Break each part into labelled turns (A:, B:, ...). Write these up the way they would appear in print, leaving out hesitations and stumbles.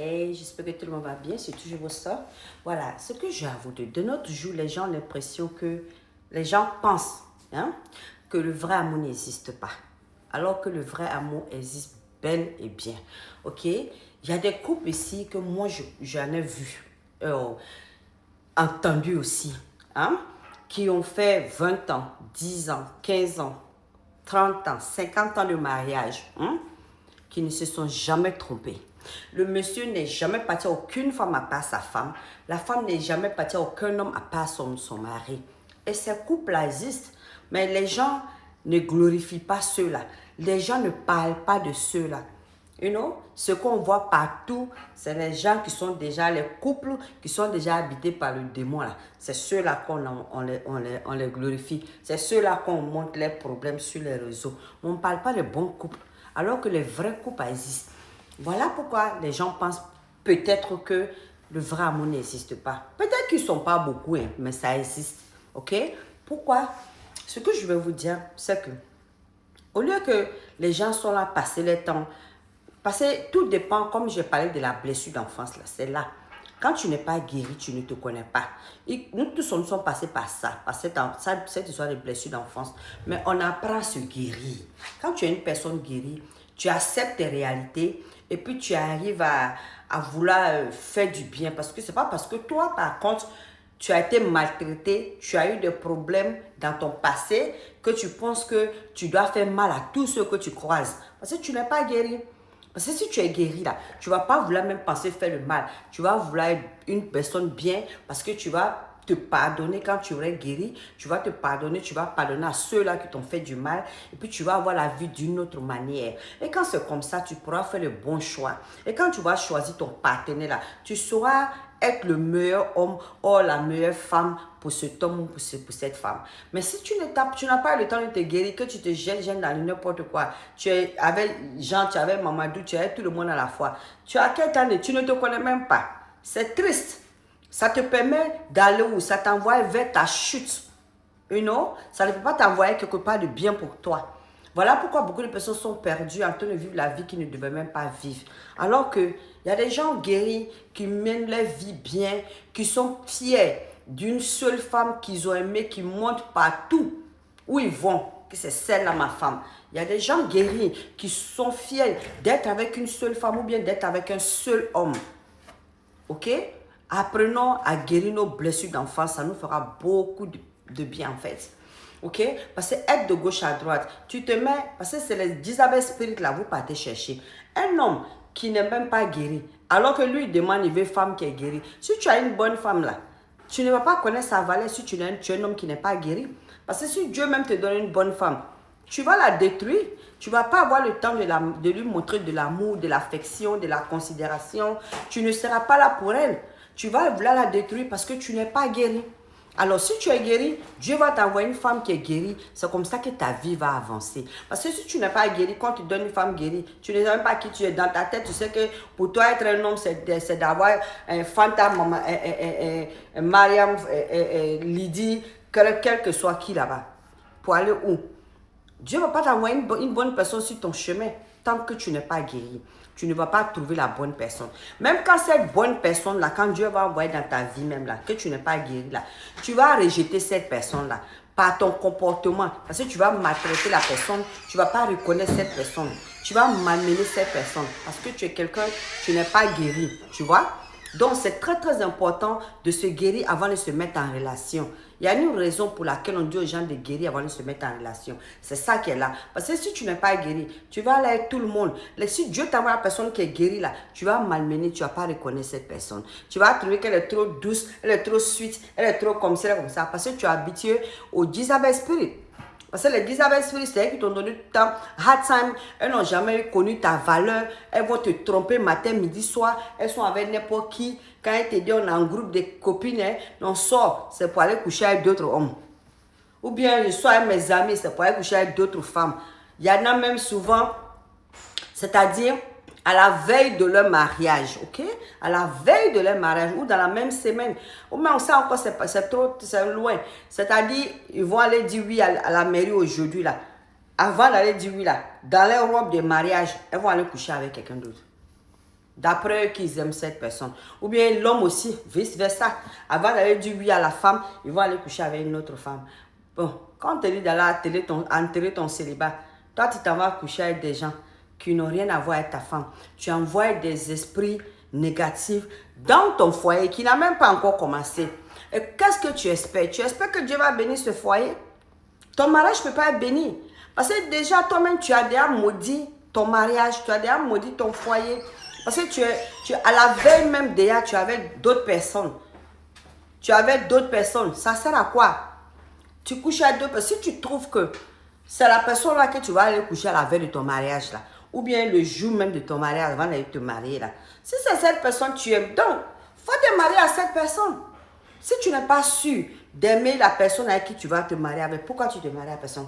A: Et j'espère que tout le monde va bien, c'est toujours vos soeurs. Voilà, ce que j'ai à vous dire. De notre jour, les gens ont l'impression que les gens pensent hein, que le vrai amour n'existe pas. Alors que le vrai amour existe bel et bien. Ok? Il y a des couples ici que moi, j'en ai vu, entendu aussi, hein, qui ont fait 20 ans, 10 ans, 15 ans, 30 ans, 50 ans de mariage, hein, qui ne se sont jamais trompés. Le monsieur n'est jamais parti à aucune femme à part sa femme. La femme n'est jamais partie à aucun homme à part son mari. Et ces couples-là existent. Mais les gens ne glorifient pas ceux-là. Les gens ne parlent pas de ceux-là. You know, ce qu'on voit partout, c'est les gens qui sont déjà, les couples qui sont déjà habités par le démon là. C'est ceux-là on les glorifie. C'est ceux-là qu'on montre les problèmes sur les réseaux. On ne parle pas des bons couples, alors que les vrais couples existent. Voilà pourquoi les gens pensent peut-être que le vrai amour n'existe pas. Peut-être qu'ils ne sont pas beaucoup, hein, mais ça existe. Ok? Pourquoi? Ce que je vais vous dire, c'est que au lieu que les gens sont là passer le temps, parce que tout dépend, comme j'ai parlé de la blessure d'enfance, là, c'est là. Quand tu n'es pas guéri, tu ne te connais pas. Et nous tous, nous sommes passés par ça, par cette histoire de blessure d'enfance. Mais on apprend à se guérir. Quand tu es une personne guérie, tu acceptes tes réalités et puis tu arrives à vouloir faire du bien. Parce que ce n'est pas parce que toi, par contre, tu as été maltraité, tu as eu des problèmes dans ton passé que tu penses que tu dois faire mal à tous ceux que tu croises. Parce que tu n'es pas guéri. Parce que si tu es guéri là, tu ne vas pas vouloir même penser faire le mal. Tu vas vouloir être une personne bien parce que tu vas te pardonner quand tu aurais guéri. Tu vas te pardonner, tu vas pardonner à ceux-là qui t'ont fait du mal. Et puis tu vas avoir la vie d'une autre manière. Et quand c'est comme ça, tu pourras faire le bon choix. Et quand tu vas choisir ton partenaire là, tu sauras être le meilleur homme ou la meilleure femme pour cet homme ou pour cette femme. Mais si tu n'as pas le temps de te guérir, que tu te gênes dans n'importe quoi, tu es avec Jean, tu es avec Mamadou, tu es avec tout le monde à la fois, tu as quel temps, tu ne te connais même pas. C'est triste. Ça te permet d'aller où? Ça t'envoie vers ta chute. You know? Ça ne peut pas t'envoyer quelque part de bien pour toi. Voilà pourquoi beaucoup de personnes sont perdues en train de vivre la vie qu'ils ne devaient même pas vivre. Alors qu'il y a des gens guéris qui mènent leur vie bien, qui sont fiers d'une seule femme qu'ils ont aimée, qui montrent partout où ils vont, que c'est celle-là ma femme. Il y a des gens guéris qui sont fiers d'être avec une seule femme ou bien d'être avec un seul homme. Ok? Apprenons à guérir nos blessures d'enfance, ça nous fera beaucoup de bien en fait. Ok? Parce que être de gauche à droite, tu te mets, parce que c'est les Disabel Spirit là, vous partez chercher. Un homme qui n'est même pas guéri, alors que lui demande, il veut une femme qui est guérie. Si tu as une bonne femme là, tu ne vas pas connaître sa valeur si tu es un homme qui n'est pas guéri. Parce que si Dieu même te donne une bonne femme, tu vas la détruire. Tu ne vas pas avoir le temps de lui montrer de l'amour, de l'affection, de la considération. Tu ne seras pas là pour elle. Tu vas vouloir la détruire parce que tu n'es pas guéri. Alors, si tu es guéri, Dieu va t'envoyer une femme qui est guérie. C'est comme ça que ta vie va avancer. Parce que si tu n'es pas guéri, quand tu donnes une femme guérie, tu ne sais même pas qui tu es. Dans ta tête, tu sais que pour toi, être un homme, c'est d'avoir un fantôme, Mariam, Lydie, quel que soit qui là-bas. Pour aller où? Dieu ne va pas t'envoyer une bonne personne sur ton chemin tant que tu n'es pas guéri. Tu ne vas pas trouver la bonne personne. Même quand cette bonne personne-là, quand Dieu va envoyer dans ta vie même là, que tu n'es pas guéri là, tu vas rejeter cette personne-là par ton comportement. Parce que tu vas maltraiter la personne, tu ne vas pas reconnaître cette personne. Tu vas malmener cette personne parce que tu es quelqu'un, tu n'es pas guéri. Tu vois? Donc, c'est très, très important de se guérir avant de se mettre en relation. Il y a une raison pour laquelle on dit aux gens de guérir avant de se mettre en relation. C'est ça qui est là. Parce que si tu n'es pas guéri, tu vas aller avec tout le monde. Si Dieu t'envoie la personne qui est guérie là, tu vas malmener, tu ne vas pas reconnaître cette personne. Tu vas trouver qu'elle est trop douce, elle est trop sweet, elle est trop comme ça, comme ça. Parce que tu es habitué au Disabel Spirit. Parce que les Disabel Spirit, c'est elles qui t'ont donné tout le temps hard time. Elles n'ont jamais connu ta valeur. Elles vont te tromper matin, midi, soir. Elles sont avec n'importe qui. Quand elles te disent on a un groupe de copines, hein, on sort, c'est pour aller coucher avec d'autres hommes. Ou bien je sors avec mes amis, c'est pour aller coucher avec d'autres femmes. Il y en a même souvent, c'est-à-dire à la veille de leur mariage, ok? À la veille de leur mariage ou dans la même semaine. Ou même ça encore, c'est loin. C'est-à-dire, ils vont aller dire oui à la mairie aujourd'hui là. Avant d'aller dire oui là, dans leur robe de mariage, elles vont aller coucher avec quelqu'un d'autre. D'après eux qu'ils aiment cette personne. Ou bien l'homme aussi, vice-versa. Avant d'aller dire oui à la femme, ils vont aller coucher avec une autre femme. Bon, quand on te dit d'aller enterrer ton célibat, toi tu t'en vas coucher avec des gens qui n'ont rien à voir avec ta femme. Tu envoies des esprits négatifs dans ton foyer qui n'a même pas encore commencé. Et qu'est-ce que tu espères? Tu espères que Dieu va bénir ce foyer? Ton mariage ne peut pas être béni. Parce que déjà, toi-même, tu as déjà maudit ton mariage, tu as déjà maudit ton foyer. Parce que tu à la veille même déjà, tu avais d'autres personnes. Tu avais d'autres personnes. Ça sert à quoi? Tu couches avec d'autres personnes. Si tu trouves que c'est la personne là que tu vas aller coucher à la veille de ton mariage là, ou bien le jour même de ton mariage avant d'aller te marier là, si c'est cette personne que tu aimes, donc, faut te marier à cette personne. Si tu n'es pas sûr d'aimer la personne avec qui tu vas te marier avec, pourquoi tu te maries à la personne?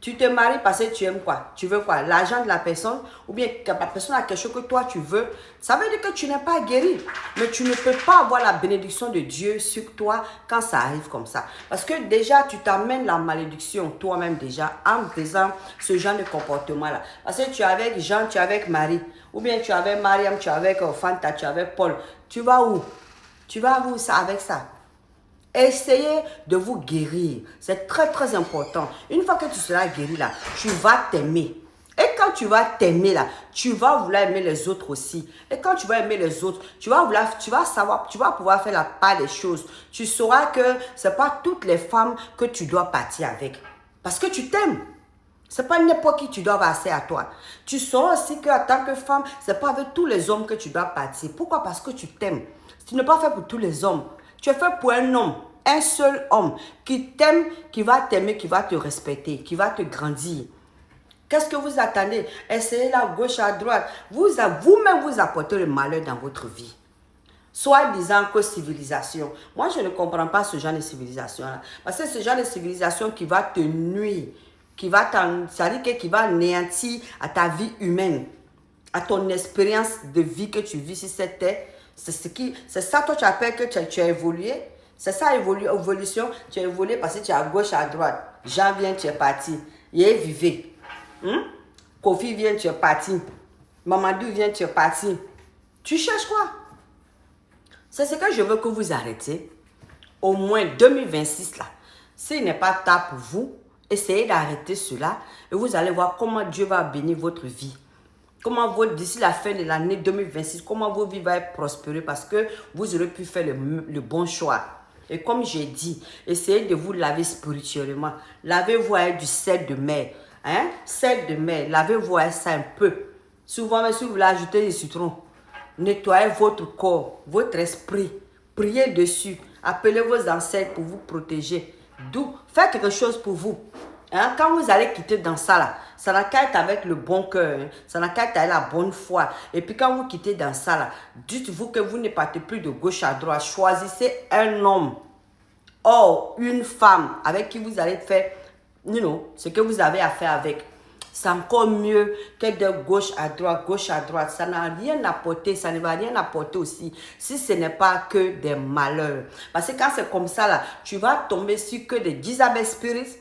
A: Tu te maries parce que tu aimes quoi? Tu veux quoi? L'argent de la personne? Ou bien que la personne a quelque chose que toi tu veux? Ça veut dire que tu n'es pas guéri. Mais tu ne peux pas avoir la bénédiction de Dieu sur toi quand ça arrive comme ça. Parce que déjà, tu t'amènes la malédiction toi-même déjà en faisant ce genre de comportement-là. Parce que tu es avec Jean, tu es avec Marie. Ou bien tu es avec Mariam, tu es avec Fanta, tu es avec Paul. Tu vas où? Tu vas où ça avec ça? Essayez de vous guérir. C'est très très important. Une fois que tu seras guéri là, tu vas t'aimer. Et quand tu vas t'aimer là, tu vas vouloir aimer les autres aussi. Et quand tu vas aimer les autres, tu vas savoir, tu vas pouvoir faire la part des choses. Tu sauras que ce n'est pas toutes les femmes que tu dois partir avec. Parce que tu t'aimes. Ce n'est pas n'importe qui tu dois passer à toi. Tu sauras aussi qu'en tant que femme, ce n'est pas avec tous les hommes que tu dois partir. Pourquoi? Parce que tu t'aimes. Tu n'es pas fait pour tous les hommes. Tu es fait pour un homme, un seul homme qui t'aime, qui va t'aimer, qui va te respecter, qui va te grandir. Qu'est-ce que vous attendez? Essayez là, gauche à droite. Vous-même, vous apportez le malheur dans votre vie. Soit disant que civilisation. Moi, je ne comprends pas ce genre de civilisation-là. Parce que ce genre de civilisation qui va te nuire, c'est-à-dire qui va anéantir à ta vie humaine, à ton expérience de vie que tu vis sur cette terre. C'est ça toi tu appelles que tu as évolué. C'est ça évolution. Tu as évolué parce que tu es à gauche, à droite. Jean vient, tu es parti. Yé vivez. Kofi vient, tu es parti. Mamadou vient, tu es parti. Tu cherches quoi? C'est ce que je veux que vous arrêtiez. Au moins 2026 là. S'il n'est pas tard pour vous, essayez d'arrêter cela et vous allez voir comment Dieu va bénir votre vie. Comment d'ici la fin de l'année 2026, comment vos vies vont être prospérées parce que vous aurez pu faire le bon choix. Et comme j'ai dit, essayez de vous laver spirituellement. Lavez-vous avec du sel de mer. Sel de mer, lavez-vous avec ça un peu. Souvent, même si vous voulez ajouter du citron, nettoyez votre corps, votre esprit. Priez dessus. Appelez vos ancêtres pour vous protéger. D'où, faites quelque chose pour vous. Quand vous allez quitter dans ça là, ça n'a qu'à être avec le bon cœur, ça n'a qu'à être avec la bonne foi. Et puis quand vous quittez dans ça là, dites-vous que vous ne partez plus de gauche à droite. Choisissez un homme, or une femme avec qui vous allez faire, ce que vous avez à faire avec. C'est encore mieux que de gauche à droite, gauche à droite. Ça n'a rien apporté, ça ne va rien apporter aussi si ce n'est pas que des malheurs. Parce que quand c'est comme ça là, tu vas tomber sur que des Jezabel spirits.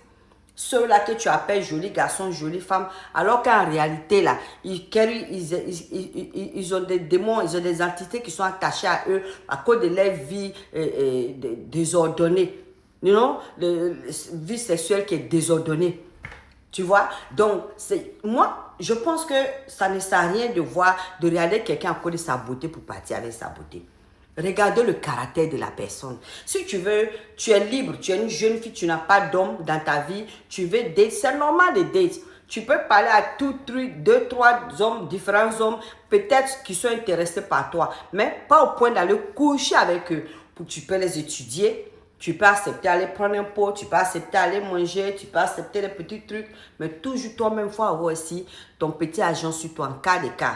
A: Ceux-là que tu appelles jolis garçons, jolies femmes, alors qu'en réalité, là, ils ont des démons, ils ont des entités qui sont attachées à eux à cause de leur vie désordonnée. Vie sexuelle qui est désordonnée. Tu vois? Donc, moi, je pense que ça ne sert à rien de regarder quelqu'un à cause de sa beauté pour partir avec sa beauté. Regardez le caractère de la personne. Si tu veux, tu es libre, tu es une jeune fille, tu n'as pas d'homme dans ta vie, tu veux date, c'est normal de date. Tu peux parler à deux, trois hommes, différents hommes, peut-être qui sont intéressés par toi, mais pas au point d'aller coucher avec eux. Tu peux les étudier, tu peux accepter d'aller prendre un pot, tu peux accepter d'aller manger, tu peux accepter des petits trucs, mais toujours toi-même, il faut avoir aussi ton petit agent sur toi en cas de cas.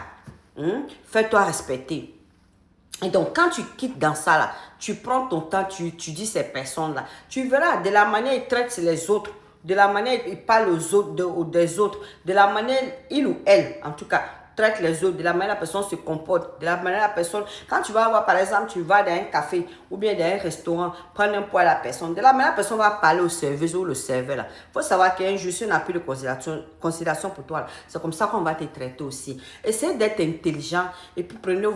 A: Fais-toi respecter. Et donc, quand tu quittes dans ça, là, tu prends ton temps, tu dis ces personnes-là. Tu verras de la manière ils traitent les autres, de la manière ils parlent aux autres, des autres, de la manière, il ou elle, en tout cas, traite les autres, de la manière la personne se comporte, de la manière la personne, quand tu vas avoir, par exemple, tu vas dans un café ou bien dans un restaurant, prendre un poids à la personne, de la manière la personne va parler au serveuse ou le serveur là. Il faut savoir qu'il y a un juste un appui de considération pour toi. C'est comme ça qu'on va te traiter aussi. Essayez d'être intelligent et puis prenez